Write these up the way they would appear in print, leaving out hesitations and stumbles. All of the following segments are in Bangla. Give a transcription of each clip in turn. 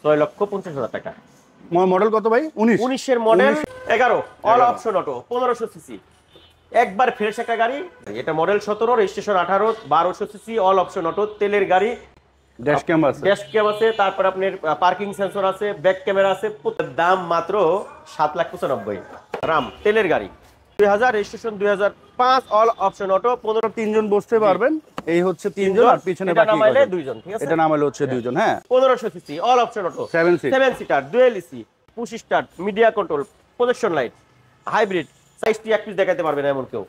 6,50,000 টাকা। মডেল কত ভাই? 19 এর model, 11 all option auto, 1500 CC, একবার ফ্রেশ একটা গাড়ি। এটা model 17, registration 18, 1200 CC, all option auto, তেলের গাড়ি। ড্যাশ ক্যাম আছে, তারপর আপনার পার্কিং সেন্সর আছে, ব্যাক ক্যামেরা আছে। দাম মাত্র 7,95,000। রাম তেলের গাড়ি, 2000, রেজিস্ট্রেশন 2005, অল অপশন অটো, 15। 3 জন বসতে পারবেন, এই হচ্ছে 3 জন, আর পিছনে বাকি নামাইলে 2 জন, ঠিক আছে? এটা নামাইলে হচ্ছে 2 জন। হ্যাঁ, 1500 CC, all option auto, 7 seater, dual AC, push start, media control, projection light, hybrid. সাইজটি এক পিস দেখাতে পারবে না এমন কেউ।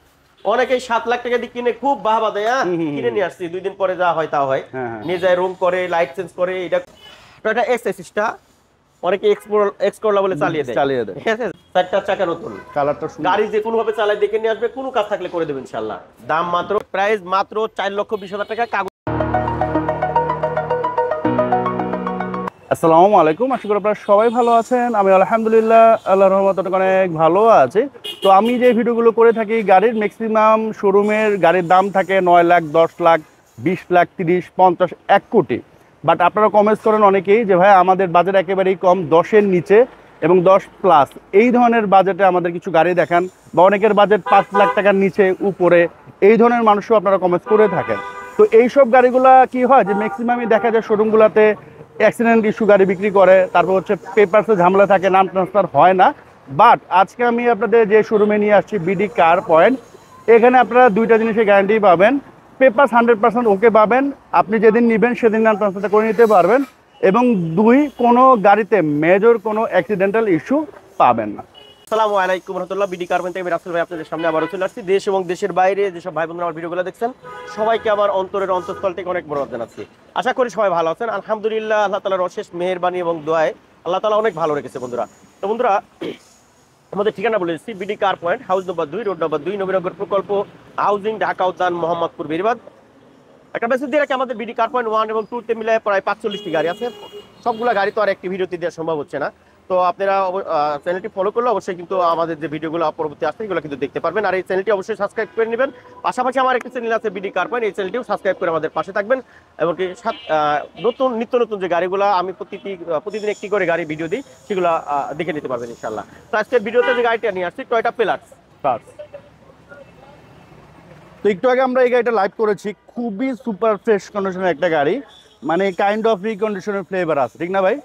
অনেকেই 7 লাখ টাকা দিয়ে কিনে খুব বাহবা দেয়, কিনে নিয়ে আসছি, 2 দিন পরে যা হয় তা হয়, নিয়ে যায় রুম করে, লাইট চেঞ্জ করে। এটা টয়োটা এক্সএসটা অনেকে এক্সকোলা বলে চালিয়ে দেয়, ঠিক আছে? 4টা চাকা নতুন, কালারটা সুন্দর। গাড়ি যে কোনো ভাবে চালায় দেখে নিয়ে আসবে, কোনো কাজ থাকলে করে দেবেন ইনশাআল্লাহ। দাম মাত্র, প্রাইস মাত্র 4,20,000 টাকা। কাগজ। আসসালামু আলাইকুম, আশা করি আপনারা সবাই ভালো আছেন। আমি আলহামদুলিল্লাহ আল্লাহর রহমতে অনেক ভালো আছি। তো আমি যে ভিডিওগুলো করে থাকি, গাড়ির ম্যাক্সিমাম শোরুমের গাড়ির দাম থাকে 9 লাখ, 10 লাখ, 20 লাখ, 30, 50, 1 কোটি। বাট আপনারা কমেন্টস করেন অনেকেই যে ভাই আমাদের বাজেট একেবারেই কম, 10-এর নিচে এবং 10 প্লাস, এই ধরনের বাজেটে আমাদের কিছু গাড়ি দেখান, বা অনেকের বাজেট 5 লাখ টাকার নিচে উপরে, এই ধরনের মানুষও আপনারা কমেন্টস করে থাকেন। তো এইসব গাড়িগুলা কি হয় যে ম্যাক্সিমামই দেখা যায় শোরুমগুলোতে অ্যাক্সিডেন্ট ইস্যু গাড়ি বিক্রি করে, তারপর হচ্ছে পেপারসে ঝামেলা থাকে, নাম ট্রান্সফার হয় না। বাট আজকে আমি আপনাদের যে শোরুমে নিয়ে আসছি, বিডি কার পয়েন্ট, এখানে আপনারা 2টা জিনিসের গ্যারান্টি পাবেন। পেপার 100% ওকে পাবেন, আপনি যেদিন নেবেন সেদিন নাম ট্রান্সফারটা করে নিতে পারবেন। এবং 2, কোনো গাড়িতে মেজর কোনো অ্যাক্সিডেন্টাল ইস্যু পাবেন না। আসসালামু আলাইকুম রাহমাতুল্লাহ। বিডি কার পয়েন্ট থেকে রাসেল ভাই আপনাদের সামনে আবারও চলে আসছি। দেশ এবং দেশের বাইরে যেসব ভাই বোনরা আমার ভিডিওগুলো দেখছেন, সবাইকে আমার অন্তরের অন্তঃস্থল থেকে অনেক বড় জানাচ্ছি। আশা করি সবাই ভালো আছেন। আলহামদুলিল্লাহ, আল্লাহ তাআলার অশেষ মেহেরবানি এবং দোয়ায় আল্লাহ তাআলা অনেক ভালো রেখেছে বন্ধুরা। তো বন্ধুরা, আমাদের ঠিকানা বলে দিচ্ছি, BD car point, house number 2, road number 2, Nabinagar প্রকল্প, হাউজিং, ঢাকা উদ্যান, মোহাম্মদপুর, বেরিবাদ। একটা মেসেজ দিয়ে রাখি, আমাদের বিডি কার পয়েন্ট 1 এবং 2 তে মিলায় প্রায় 45টি গাড়ি আছে। সবগুলা গাড়ি তো আর একটি ভিডিওতে দেওয়া সম্ভব হচ্ছে না। তো আপনারা চ্যানেলটি ফলো করলে অবশ্যই কিন্তু আমাদের যে ভিডিওগুলো পরবর্তী আসছে এগুলো কিন্তু দেখতে পারবেন। আর এই চ্যানেলটি অবশ্যই সাবস্ক্রাইব করে নেবেন। পাশাপাশি আমার একটি চ্যানেল আছে বিডি কার পয়েন্ট, এই চ্যানেলটিও সাবস্ক্রাইব করে আমাদের পাশে থাকবেন। এমনকি নিত্য নতুন যে গাড়িগুলো আমি প্রতিদিন একটি করে গাড়ি ভিডিও দিই, সেগুলো দেখে নিতে পারবেন ইনশাআল্লাহ। তো আজকের ভিডিওতে যে গাড়িটা নিয়ে আসছি, টয়োটা পেলার্স। তো একটু আগে আমরা এই গাড়িটা লাইভ করেছি, খুবই সুপার ফ্রেশ কন্ডিশনের একটা গাড়ি, মানে কাইন্ড অফ রিকন্ডিশনের ফ্লেভার আছে, ঠিক না ভাই?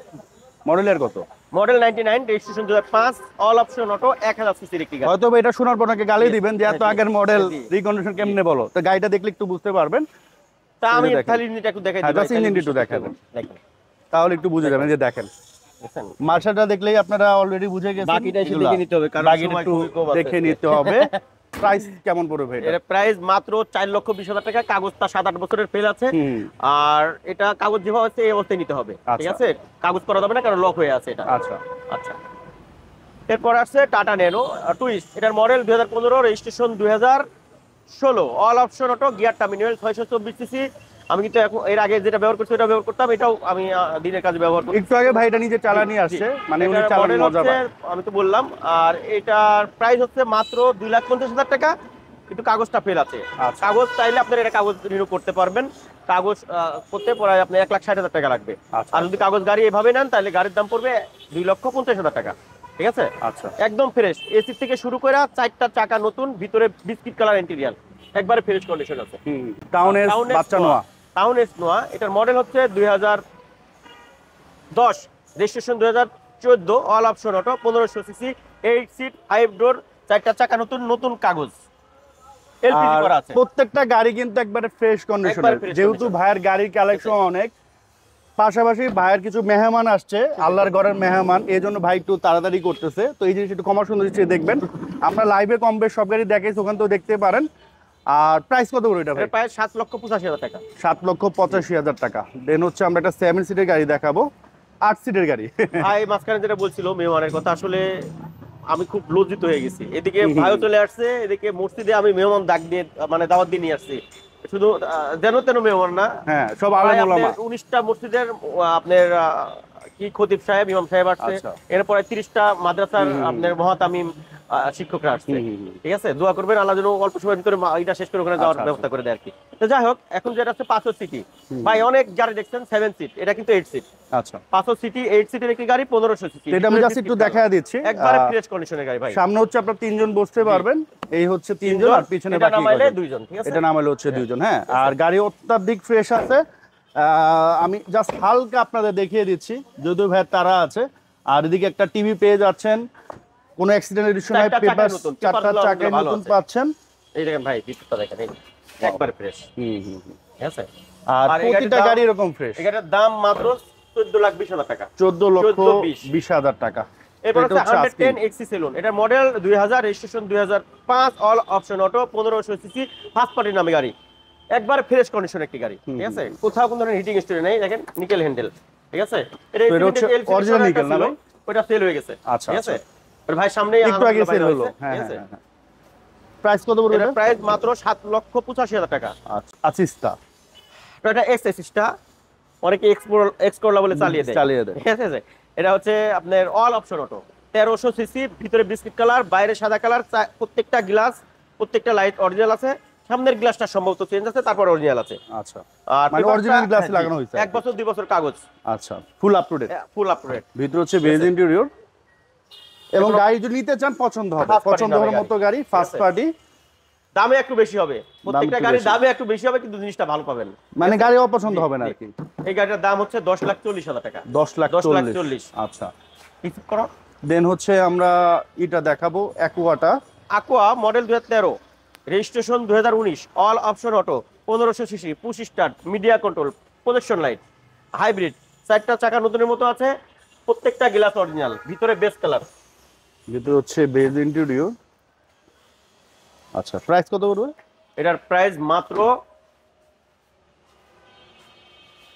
মডেলের কত? Model 99, registration 2005, all option auto, 1000 সিসির একটি গাড়ি। হয়তো এটা শোনার পর নাকি গালি দিবেন যে এত আগের মডেল, রিকন্ডিশন কেমনে বলো। তো গাড়িটা দেখলে একটু বুঝতে পারবেন। তা আমি খালি ইঞ্জিনটা একটু দেখাই দিই, জাস্ট ইঞ্জিনটা একটু দেখাবেন, তাহলে একটু বুঝে যাবেন। যে দেখেন, মার্শালটা দেখলেই আপনারা অলরেডি বুঝে গেছেন, বাকিটা একটু দেখে নিতে হবে, কারণ সময় খুবই কম আছে। দেখে নিতে হবে। প্রাইস কেমন পড়বে এটা? এর প্রাইস মাত্র 4,20,000 টাকা। কাগজটা 7-8 বছরের ফেল আছে, আর এটা কাগজ যেভাবে আছে এই অবস্থায় নিতে হবে, ঠিক আছে? কাগজ করা যাবে না, কারণ লক হয়ে আছে এটা। আচ্ছা আচ্ছা। এরপর আসছে টাটা ন্যানো টুইস্ট। এটার model 2015, registration 2016, all option auto, গিয়ারটা ম্যানুয়াল, 624 সিসি। আমি কিন্তু এখন এর আগে যেটা ব্যবহার করছি ওটা ব্যবহার করতাম, এটাও আমি দিনের কাজে ব্যবহার করি। একটু আগে ভাইটা নিজে চালানি আসছে, মানে উনি চালানি মজা পায়, আমি তো বললাম। আর এটার প্রাইস হচ্ছে মাত্র 2,50,000 টাকা, কিন্তু কাগজটা ফেল আছে। কাগজ চাইলে আপনারা এটা কাগজ রিনিউ করতে পারবেন। কাগজ করতে পরে আপনার 1,60,000 টাকা লাগবে। আর যদি কাগজ গাড়ি এভাবে নেন তাহলে গাড়ির দাম পড়বে 2,50,000 টাকা, ঠিক আছে? আচ্ছা, একদম ফ্রেশ, এসি থেকে শুরু করে 4টা চাকা নতুন, ভিতরে বিস্কিট কালার ইন্টেরিয়র, একবারে ফ্রেশ কন্ডিশন আছে। টাউন এস বাচ্চা নোয়া, টাউন এস নোয়া। এটার মডেল হচ্ছে 2010, registration 2014, all option auto, 1500 CC, 8 seat, 5 door, 4টা চাকা নতুন, নতুন কাগজ, এলপিজি করা আছে। প্রত্যেকটা গাড়ি কিন্তু একবারে ফ্রেশ কন্ডিশনের। যেহেতু ভাইয়ের গাড়ির কালেকশন অনেক, পাশাপাশি ভাইয়ের কিছু মেহমান আসছে, আল্লাহর ঘরের মেহমান, এই জন্য ভাই একটু তাড়াতাড়ি করতেছে। তো এই জিনিস একটু কমার সুন্দর দেখবেন। আমরা লাইভে কম বেশ সব গাড়ি দেখাইছি, ওখান থেকেও দেখতে পারেন। আর প্রাইস কত করে এটা ভাই? প্রায় 7,85,000 টাকা। 7,85,000 টাকা। দেন হচ্ছে আমরা একটা 7 সিটের গাড়ি দেখাবো, 8 সিটের গাড়ি। ভাই মাঝখানে যেটা বলছিল মেহমানের কথা, আসলে আমি খুব লজ্জিত হয়ে গেছি। এদিকে ভাইও চলে আসছে, এদিকে মসজিদে আমি মেহমান ডাক দিয়ে মানে দাওয়াত দিয়ে নিয়ে আসছি। শুধু যেন তেন মেহমান না, হ্যাঁ সব আলেম ওলামা। 19টা মসজিদের আপনার কি খতিব সাহেব, ইমাম সাহেব আসছে। এরপরে 30টা মাদ্রাসার আপনার মহাতামিম, শিক্ষকরা আসছে। ঠিক আছে, দোয়া করবেন আল্লাহ যেন অল্প সময়ের ভিতরে এটা শেষ করে ওখানে যাওয়ার ব্যবস্থা করে দেয় আর কি। তো যাই হোক, এখন যেটা আছে 500 সিটি ভাই, অনেক গাড়ি দেখছেন 7 সিট, এটা কিন্তু 8 সিট। আচ্ছা, 500 সিটি 8 সিটের একটি গাড়ি 1500 সিসি। এটা আমি জাস্ট একটু দেখায় দিচ্ছি। একবারে ফ্রেশ কন্ডিশনের গাড়ি ভাই। সামনে হচ্ছে আপনার 3 জন বসতে পারবেন, এই হচ্ছে 3 জন, আর পিছনে এটা বাকি নামাইলে 2 জন। ঠিক আছে, এটা নামাইলে হচ্ছে 2 জন। হ্যাঁ, আর গাড়ি অত্যাধিক ফ্রেশ আছে। আমি জাস্ট হালকা আপনাদের দেখিয়ে দিচ্ছি, যদিও ভাই তারা আছে। আর এদিকে একটা টিভি পেয়ে যাচ্ছেন, কোনো অ্যাক্সিডেন্টের ইস্যু নাই, পেপার চারটা চাকায় নতুন পাচ্ছেন। এই দেখেন ভাই, ভিতরটা দেখেন, এই একবারে ফ্রেশ। ঠিক আছে, আর প্রতিটা গাড়ি এরকম ফ্রেশ। এটার দাম মাত্র 14,20,000 টাকা। 14,20,000 টাকা। এরপর হচ্ছে 110 এক্সি সেলুন, এটা model 2000, registration 2005, all option auto, 1500 CC, first পার্টির নামে গাড়ি, একবার ফ্রেশ কন্ডিশন একটি গাড়ি। ঠিক আছে, কোথাও কোনো ধরনের হিটিং স্টোরি নেই, দেখেন নিকেল হ্যান্ডেল। ঠিক আছে, এটা হচ্ছে অরিজিনাল নিকেল না ভাই? ওটা সেল হয়ে গেছে। আচ্ছা, ঠিক আছে, ভাই সামনে একটু আগে সেল হলো। হ্যাঁ, প্রাইস কত পড়বে? এটা প্রাইস মাত্র 7,85,000 টাকা। আচ্ছা, আসিস্তা, এটা এক্স এসিস্টা, অনেকে এক্স করলা বলে চালিয়ে দেয়। ঠিক আছে, এটা হচ্ছে আপনার অল অপশন অটো, 1300 সিসি, ভিতরে বিস্কিট কালার, বাইরে সাদা কালার, প্রত্যেকটা গ্লাস, প্রত্যেকটা লাইট অরিজিনাল আছে। সামনের গ্লাসটা সম্ভবত চেঞ্জ আছে, তারপর অরিজিনাল আছে। আচ্ছা, মানে অরিজিনাল গ্লাস লাগানো হয়েছে, 1 বছর 2 বছর কাগজ। আচ্ছা, full up to date. Full up to date. ভিতরে হচ্ছে বেজ ইন্টেরিয়র, এবং গাড়ি যদি নিতে চান পছন্দ হবে, পছন্দ হওয়ার মতো গাড়ি, ফার্স্ট পার্টি। দামে একটু বেশি হবে, প্রত্যেকটা গাড়ির দামে একটু বেশি হবে, কিন্তু জিনিসটা ভালো পাবেন, মানে গাড়ি অপছন্দ হবে না আর কি। এই গাড়িটার দাম হচ্ছে 10,40,000 টাকা। 10,40,000। আচ্ছা, রিসিভ করো। দেন হচ্ছে আমরা এটা দেখাবো অ্যাকুয়াটা। Aqua model 2013, registration 2019, all option auto, 1500 CC, push start, media control, projection light, hybrid, চারটা চাকা নতুনের মতো আছে, প্রত্যেকটা গ্লাস অরিজিনাল, ভিতরে বেস কালার। ভিতরে হচ্ছে বেজ ইন্টেরিয়র। আচ্ছা, প্রাইস কত পড়বে? এটার প্রাইস মাত্র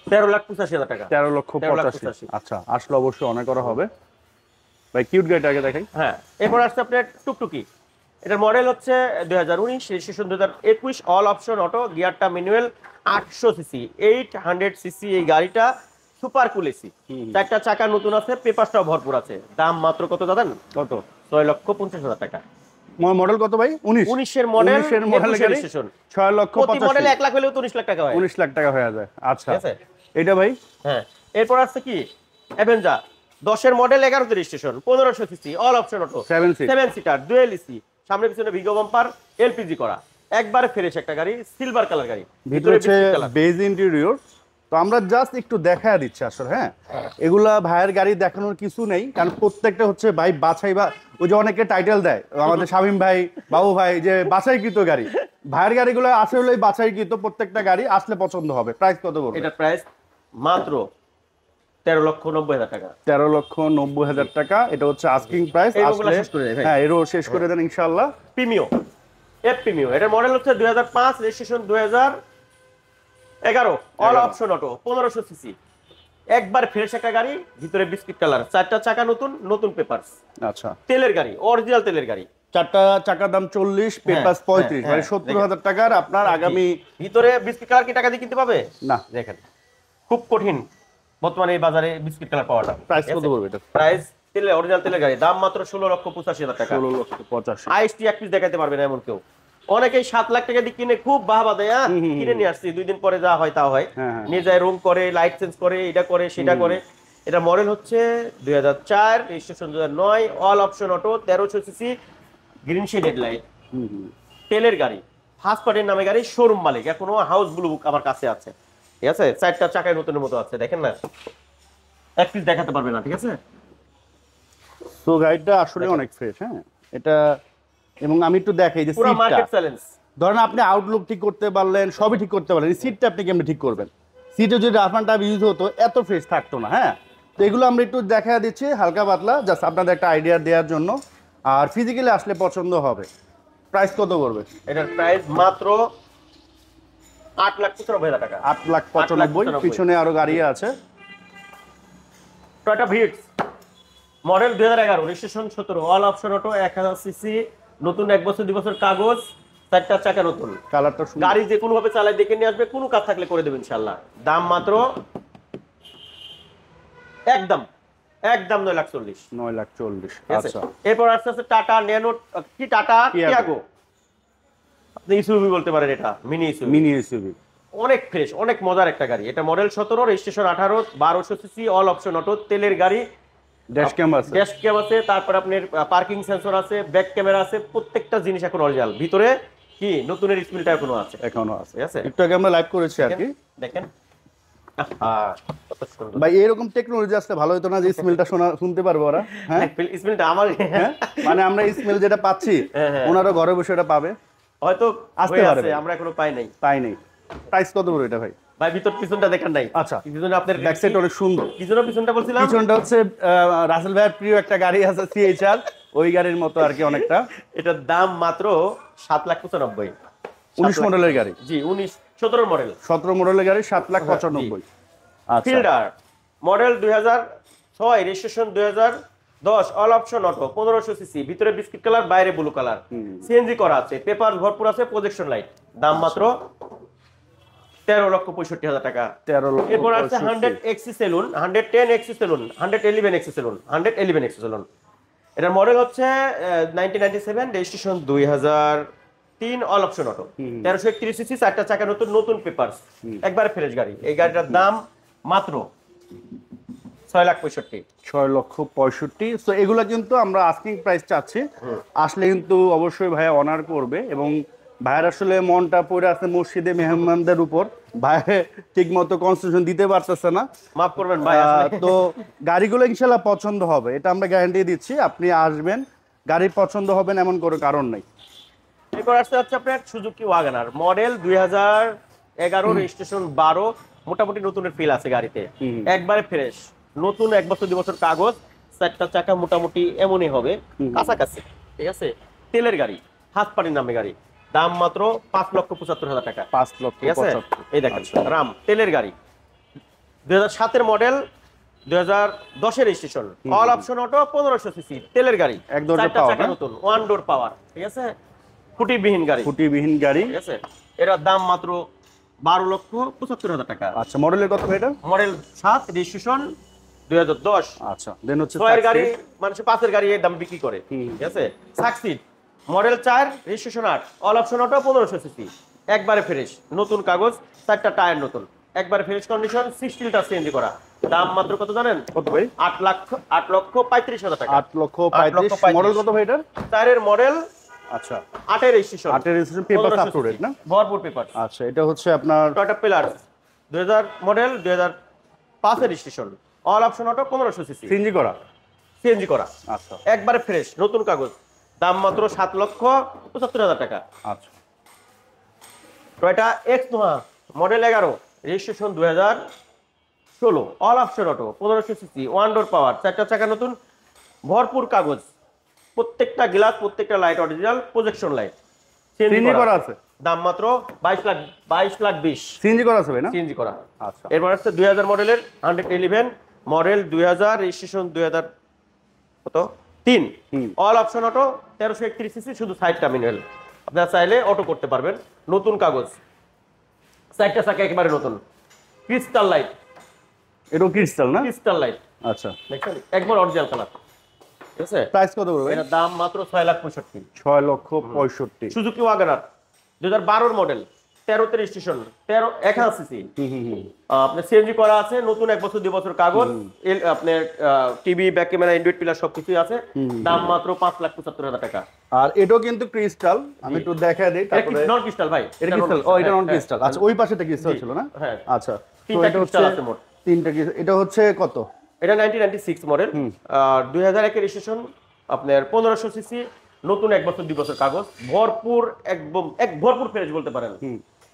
13,85,000 টাকা। 13,85,000। আচ্ছা, আসলে অবশ্যই অনেক করা হবে ভাই। কিউট গাড়িটা আগে দেখাই। হ্যাঁ, এরপর আসছে আপনার টুকটুকি, এটার মডেল হচ্ছে 2019, রেজিস্ট্রেশন 2021, অল অপশন অটো, গিয়ারটা ম্যানুয়াল, 800 সিসি, 800 সিসি। এই গাড়িটা সুপার কুল এসি, চারটা চাকা নতুন আছে, পেপারটাও ভরপুর আছে। দাম মাত্র কত জানেন? কত? 6,50,000 টাকা। মডেল কত ভাই? 19 এর মডেল, 19 এর মডেল গাড়ি, 6,85,000। প্রতি মডেল 1 লাখ হলেও তো 19 লাখ টাকা হয়। 19 লাখ টাকা হয়ে যায়। আচ্ছা, ঠিক আছে, এটা ভাই। হ্যাঁ, এরপর আসছে কি অ্যাভেঞ্জার, 10 এর মডেল, 11 তে registration, 1500 CC, all option auto, 7 seater, dual AC, সামনে পিছনে ভিগো বাম্পার, এলপিজি করা, একবারে ফ্রেশ একটা গাড়ি, সিলভার কালার গাড়ি, ভিতরে হচ্ছে বেজ ইন্টেরিয়র। তো আমরা জাস্ট একটু দেখায় দিচ্ছি আসলে। হ্যাঁ, এগুলা ভাইয়ের গাড়ি দেখানোর কিছু নেই, কারণ প্রত্যেকটা হচ্ছে ভাই বাছাই, বা ওই যে অনেকে টাইটেল দেয় আমাদের শামীম ভাই, বাবু ভাই, যে বাছাইকৃত গাড়ি। ভাইয়ের গাড়িগুলো আসলে বাছাইকৃত, প্রত্যেকটা গাড়ি আসলে পছন্দ হবে। প্রাইস কত বলবো? এটা প্রাইস মাত্র 13,90,000 টাকা। 13,90,000 টাকা। এটা হচ্ছে আস্কিং প্রাইস। আসলে হ্যাঁ, এরও শেষ করে দেন ইনশাআল্লাহ। প্রিমিও, এফ প্রিমিও, এটার মডেল হচ্ছে 2005, registration 2011, all option auto, 1500 CC, একবার ফ্রেশ একটা গাড়ি, ভিতরে বিস্কিট কালার, চারটা চাকা নতুন, নতুন পেপারস। আচ্ছা, তেলের গাড়ি, অরিজিনাল তেলের গাড়ি। চারটা চাকার দাম 40, পেপারস 35, মানে 70,000 টাকার আপনার আগামী। ভিতরে বিস্কিট কালার কি টাকা দিয়ে কিনতে পাবে না? দেখেন, খুব কঠিন বর্তমানে এই বাজারে বিস্কিট কালার পাওয়াটা। প্রাইস কত পড়বে এটা? প্রাইস তেলে অরিজিনাল তেলের গাড়ি, দাম মাত্র 16,85,000 টাকা। 16,85,000। আইএসটি এক পিস দেখাতে পারবে না এমন কেউ। অনেকেই 7 লাখ টাকা দিয়ে কিনে খুব বাহবা দেয়, কিনে নিয়ে আসছি, 2 দিন পরে যা হয় তা হয়, নিয়ে যায় রুম করে, লাইট চেঞ্জ করে, এটা করে সেটা করে। এটা মডেল হচ্ছে 2004, registration 2009, all option auto, 1300 CC, green shade headlight, তেলের গাড়ি, ফার্স্ট পার্টির নামে গাড়ি, শোরুম মালিক, এখনো হাউস ব্লু বুক আমার কাছে আছে। ঠিক আছে, চারটা চাকায় নতুনের মতো আছে, দেখেন না, এক পিস দেখাতে পারবে না। ঠিক আছে, তো গাড়িটা আসলে অনেক ফ্রেশ। হ্যাঁ, এটা, এবং আমি একটু দেখাই যে পুরো মার্কেট চ্যালেঞ্জ। ধরেন আপনি আউটলুক ঠিক করতে পারলেন, সবই ঠিক করতে পারলেন, সিটটা আপনি কেমন ঠিক করবেন? সিটে যদি রাফ অ্যান্ড টাফ ইউজ হতো, এত ফ্রেশ থাকতো না। হ্যাঁ, তো এগুলো আমরা একটু দেখা দিচ্ছি হালকা পাতলা, জাস্ট আপনাদের একটা আইডিয়া দেওয়ার জন্য। আর ফিজিক্যালি আসলে পছন্দ হবে। প্রাইস কত পড়বে? এটার প্রাইস মাত্র 8,95,000 টাকা। 8,95,000। পিছনে আরো গাড়ি আছে। Toyota Vitz, model 2011, registration 17, all option auto, 1000 CC, নতুন 1 বছর 2 বছর কাগজ, চারটা চাকা নতুন, কালারটা গাড়ি যে কোনো ভাবে চালাই দেখে নিয়ে আসবে, কোনো কাজ থাকলে করে দেবেন ইনশাআল্লাহ। দাম মাত্র একদম একদম 9,40,000। 9,40,000। ঠিক আছে, আচ্ছা, এরপর আসতে আসতে টাটা ন্যানো, কি টাটা টিয়াগো। টিয়াগো, আপনি ইসুভি বলতে পারেন, এটা মিনি ইসুভি। Mini SUV. অনেক ফ্রেশ, অনেক মজার একটা গাড়ি। এটা model 17, registration 18, 1200 CC, all option auto, তেলের গাড়ি। ড্যাশ ক্যাম আছে। ড্যাশ ক্যাম আছে, তারপর আপনার পার্কিং সেন্সর আছে, ব্যাক ক্যামেরা আছে, প্রত্যেকটা জিনিস এখন অরিজিনাল। ভিতরে কি নতুনের স্পিলটা এখনো আছে। এখনো আছে, ঠিক আছে, একটু আগে আমরা লাইভ করেছি আর কি। দেখেন কত সুন্দর। ভাই এরকম টেকনোলজি আসলে ভালো হতো না, যে স্মেলটা শুনতে পারবো ওরা? হ্যাঁ, স্পিলটা আমার হ্যাঁ, মানে আমরা স্মেল যেটা পাচ্ছি হ্যাঁ, হ্যাঁ। ওনারা ঘরে বসে এটা পাবে। হয়তো আসতে হয়ে পারে আছে, ভাই। আমরা এখনো পাই নাই। তাই নেই। প্রাইস কত করে এটা ভাই? ভাই ভিতর পিছনটা দেখেন নাই? আচ্ছা, পিছনে আপনার ব্যাক সাইড অনেক সুন্দর। পিছনটা বলছিলাম, পিছনটা হচ্ছে রাসেল ভাইয়ের প্রিয় একটা গাড়ি আছে সিএইচআর, ওই গাড়ির মতো আর কি অনেকটা। এটার দাম মাত্র 7,95,000। 19 মডেলের গাড়ি। জি 17 মডেল। 17 মডেলের গাড়ি 7,95,000। আচ্ছা, fielder model 2006, registration 2010, all option auto, 1500 CC, ভিতরে বিস্কিট কালার, বাইরে ব্লু কালার, সিএনজি করা আছে, পেপার ভরপুর আছে, প্রজেকশন লাইট। দাম মাত্র 13,65,000 টাকা। 13,65,000। এরপর আছে 100 এক্সি সেলুন, 110 এক্সি সেলুন, 111 এক্সি সেলুন, 111 এক্সি সেলুন। এটার মডেল হচ্ছে 1997, registration 2003, all option auto, 1331 CC, 4টা চাকা নতুন, নতুন পেপারস, একবারে ফ্রেশ গাড়ি। এই গাড়িটার দাম মাত্র 6,65,000। 6,65,000। তো এগুলা কিন্তু আমরা আস্কিং প্রাইস চাচ্ছি, আসলে কিন্তু অবশ্যই ভাইয়া অনার করবে। এবং ভাইয়ের আসলে মনটা পড়ে আছে মসজিদে মেহমানদের উপর, ভাই ঠিক মতো কনসেশন দিতে পারতেছে না। মাফ করবেন ভাই, আসলে তো গাড়িগুলো ইনশাল্লাহ পছন্দ হবে, এটা আমরা গ্যারান্টি দিচ্ছি। আপনি আসবেন, গাড়ি পছন্দ হবে না এমন কোনো কারণ নেই। এরপর আসতে হচ্ছে আপনার সুজুকি ওয়াগনার, মডেল 2011, রেজিস্ট্রেশন 12, মোটামুটি নতুনের ফিল আছে গাড়িতে, একবারে ফ্রেশ নতুন, 1 বছর 2 বছর কাগজ, 4টা চাকা মোটামুটি এমনই হবে, কাছাকাছি। ঠিক আছে, তেলের গাড়ি, হাত পানির নামে গাড়ি। দাম মাত্র 5,75,000 টাকা। 5,75,000। ঠিক আছে, এই দেখেন রাম তেলের গাড়ি, 2007 model, 2010 registration, all option auto, 1500 CC, তেলের গাড়ি, এক দরজা 4টা পাওয়ার, চাকা নতুন, 1 ডোর পাওয়ার। ঠিক আছে, খুঁটিবিহীন গাড়ি। ফুটিবিহীন গাড়ি। ঠিক আছে, এটার দাম মাত্র 12,75,000 টাকা। আচ্ছা, মডেলের কত ভাই এটা? Model 7, registration 2010। আচ্ছা, দেন হচ্ছে ছয়ের গাড়ি মানুষ 5-এর গাড়ি এই দাম বিক্রি করে। ঠিক আছে, succeed model 4, registration 8, all option auto, 1500 CC, একবারে ফ্রেশ নতুন কাগজ, 4টা টায়ার নতুন, একবারে ফ্রেশ কন্ডিশন, 16টা সিএনজি করা। দাম মাত্র কত জানেন? কত ভাই? 8,35,000 টাকা। 8,35,000। মডেল কত ভাই এটা? 4-এর মডেল, আচ্ছা, 8-এর রেজিস্ট্রেশন, 8 এর registration, paper up to date না? ভরপুর পেপার। আচ্ছা, এটা হচ্ছে আপনার টয়োটা পিলার, 2000 মডেল, 2005-এর registration, all option auto, 1500 CC, CNG করা। সিএনজি করা, আচ্ছা, একবারে ফ্রেশ নতুন কাগজ। দাম মাত্র 7,75,000 টাকা। আচ্ছা, Toyota x Noha, model 11, registration 2016, all option auto, 1500 CC, 1 ডোর পাওয়ার, 4টা চাকা নতুন, ভরপুর কাগজ, প্রত্যেকটা গ্লাস, প্রত্যেকটা light original, projection light, CNG করা আছে। দাম মাত্র 22,20,000। সিএনজি করা আছে ভাই না? সিএনজি করা। আচ্ছা, এরপর আসছে 2000 মডেলের 111, মডেল 2000, রেজিস্ট্রেশন 2000 কত 3, অল অপশন অটো, 1331 সিসি, শুধু সাইডটা ম্যানুয়াল। আপনারা চাইলে অটো করতে পারবেন, নতুন কাগজ, সাইডটা চাকা একেবারে নতুন, ক্রিস্টাল লাইট, এটাও ক্রিস্টাল না? ক্রিস্টাল লাইট, আচ্ছা, দেখছেন একবার অরিজিনাল কালার। ঠিক আছে, প্রাইস কত করবে? এটার দাম মাত্র 6,65,000। 6,65,000। সুজুকি ওয়াগনার 2012 মডেল, 13তে রেজিস্ট্রেশন, 1000 সিসি, আপনার সিএনজি করা আছে, নতুন 1 বছর 2 বছর কাগজ, আপনার TV, back camera, Android player সবকিছুই আছে। দাম মাত্র 5,75,000 টাকা। আর এটাও কিন্তু ক্রিস্টাল, আমি একটু দেখাই দেই তারপরে। নন ক্রিস্টাল ভাই, এটা ক্রিস্টাল, ও এটা নন ক্রিস্টাল। আচ্ছা, ওই পাশেটা ক্রিস্টাল ছিল না? হ্যাঁ, আচ্ছা, তো 3টা এটা হচ্ছে ক্রিস্টাল আছে মোট। 3টা ক্রিস্টাল। এটা হচ্ছে কত? এটা 1996 মডেল, 2001 এর রেজিস্ট্রেশন, আপনার 1500 সিসি, নতুন 1 বছর 2 বছর কাগজ, ভরপুর, একদম ভরপুর ফ্রেশ বলতে পারেন।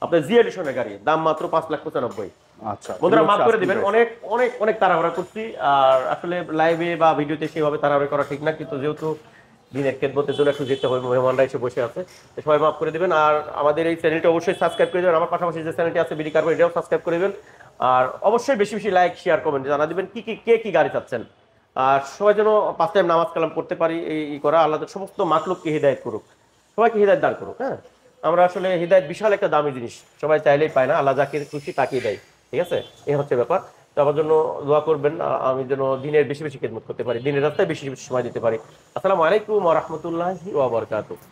আপনার জি এডিশনের গাড়ি, দাম মাত্র 5,95,000। আচ্ছা, বন্ধুরা মাফ করে দিবেন, অনেক অনেক অনেক তাড়াহুড়া করছি, আর আসলে লাইভে বা ভিডিওতে সেভাবে তাড়াহুড়া করা ঠিক না, কিন্তু যেহেতু দিনের খেদমতের জন্য একটু যেতে হবে, মেহমানরা এসে বসে আছে, তো সবাই মাফ করে দিবেন। আর আমাদের এই চ্যানেলটা অবশ্যই সাবস্ক্রাইব করে দেবেন, আমার পাশাপাশি যে চ্যানেলটি আছে বিডি কার্বন, এটাও সাবস্ক্রাইব করে দেবেন। আর অবশ্যই বেশি বেশি লাইক, শেয়ার, কমেন্ট জানা দিবেন কে কি গাড়ি চাচ্ছেন। আর সবাই যেন 5 টাইম নামাজ কালাম করতে পারি, এই করা আল্লাহ সমস্ত মাতলুককে হিদায়ত করুক, সবাইকে হিদায়ত দান করুক। হ্যাঁ, আমরা আসলে হিদায়ত বিশাল একটা দামি জিনিস, সবাই চাইলেই পায় না, আল্লাহ যাকে খুশি তাকেই দেয়। ঠিক আছে, এই হচ্ছে ব্যাপার। তো আমার জন্য দোয়া করবেন, আমি যেন দিনের বেশি বেশি খেদমত করতে পারি, দিনের রাস্তায় বেশি বেশি সময় দিতে পারি। আসসালামু আলাইকুম ওয়া রাহমাতুল্লাহি ওয়া বারাকাতুহু।